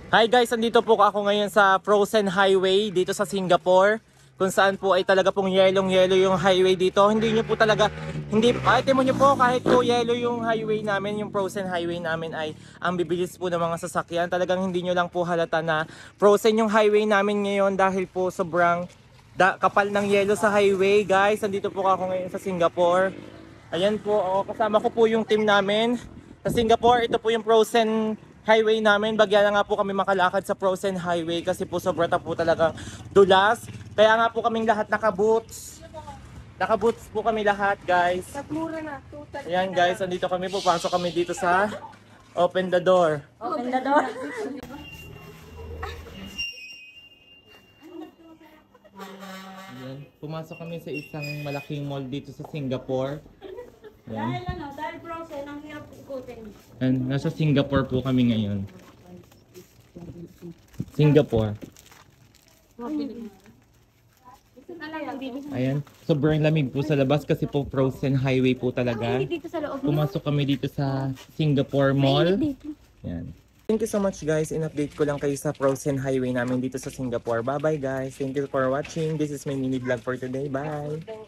Hi guys, andito po ako ngayon sa Frozen Highway dito sa Singapore. Kung saan po ay talaga pong yelong-yelo yung highway dito. Hindi nyo po talaga, hindi, kahit mo nyo po, kahit po yelo yung highway namin, yung Frozen Highway namin ay ang bibilis po ng mga sasakyan. Talagang hindi nyo lang po halata na frozen yung highway namin ngayon dahil po sobrang kapal ng yelo sa highway. Guys, andito po ako ngayon sa Singapore. Ayan po, kasama ko po yung team namin sa Singapore. Ito po yung Frozen Highway namin. Bagya na nga po kami makalakad sa Frozen Highway kasi po sobra po talagang dulas. Kaya nga po kaming lahat naka-boots. Naka-boots po kami lahat, guys. Mura na, total. Ayan guys, andito kami, pupasok kami dito sa Open the Door. Open the door. Ayan, pumasok kami sa isang malaking mall dito sa Singapore. Ayan. Dahil frozen, ang hirap ikutin. And nasa Singapore po kami ngayon. Singapore. Ayan, sobrang lamig po sa labas kasi po Frozen Highway po talaga. Dito sa loob. Pumasok kami dito sa Singapore Mall. Ayan. Thank you so much guys. In-update ko lang kayo sa Frozen Highway namin dito sa Singapore. Bye bye guys. Thank you for watching. This is my mini vlog for today. Bye.